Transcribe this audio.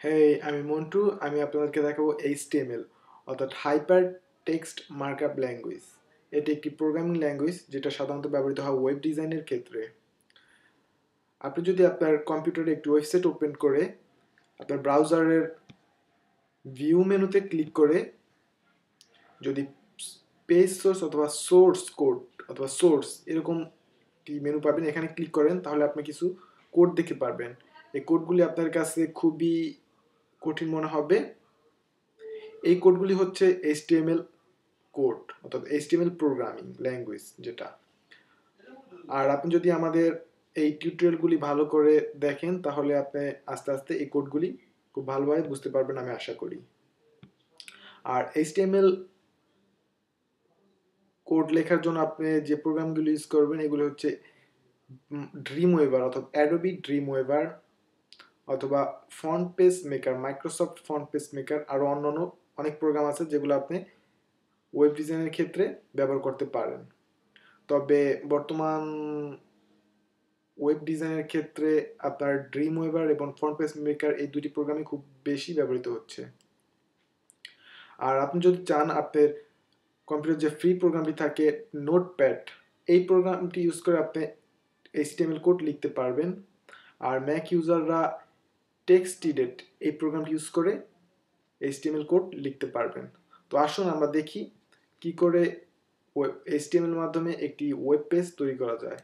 হেই, আমি মন্টু। আমি আপনাদেরকে দেখাবো HTML অর্থাৎ হাইপার টেক্সট মার্কআপ ল্যাঙ্গুয়েজ। এটি একটি প্রোগ্রামিং ল্যাঙ্গুয়েজ যেটা সাধারণত ব্যবহৃত হয় ওয়েব ডিজাইনের ক্ষেত্রে। আপনি যদি আপনার কম্পিউটারে একটি ওয়েবসাইট ওপেন করে আপনার ব্রাউজারের ভিউ মেনুতে ক্লিক করে যদি পেজ সোর্স অথবা সোর্স কোড অথবা সোর্স এরকম একটি মেনু পাবেন, এখানে ক্লিক করেন তাহলে আপনি কিছু কোড দেখতে পারবেন। এই কোডগুলি আপনার কাছে খুবই কঠিন মনে হবে। এই কোডগুলি হচ্ছে HTML কোড অর্থাৎ HTML প্রোগ্রামিং ল্যাঙ্গুয়েজ যেটা। আর আপনি যদি আমাদের এই টিউটোরিয়ালগুলি ভালো করে দেখেন তাহলে আপনি আস্তে আস্তে এই কোডগুলি খুব ভালোভাবে বুঝতে পারবেন আমি আশা করি। আর HTML কোড লেখার জন্য আপনি যে প্রোগ্রামগুলো ইউজ করবেন এগুলো হচ্ছে ড্রিম ওয়েভার অথবা অ্যাডোবি ড্রিম ওয়েভার অথবা font page maker, Microsoft font page maker, আরও অন্যান্য অনেক প্রোগ্রাম আছে যেগুলো আপনি ওয়েব ডিজাইনের ক্ষেত্রে ব্যবহার করতে পারেন। তবে বর্তমান ওয়েব ডিজাইনের ক্ষেত্রে আপনার ড্রিম ওয়েভার এবং ফন্ট পেজ মেকার এই দুটি প্রোগ্রামই খুব বেশি ব্যবহৃত হচ্ছে। আর আপনি যদি চান আপনার কম্পিউটার যে ফ্রি প্রোগ্রামটি থাকে নোটপ্যাড, এই প্রোগ্রামটি ইউজ করে আপনি HTML কোড লিখতে পারবেন। আর ম্যাক ইউজাররা টেক্সটিডেট এই প্রোগ্রামটি ইউজ করে HTML কোড লিখতে পারবেন। তো আসুন আমরা দেখি কি করে HTML মাধ্যমে একটি ওয়েব পেজ তৈরি করা যায়।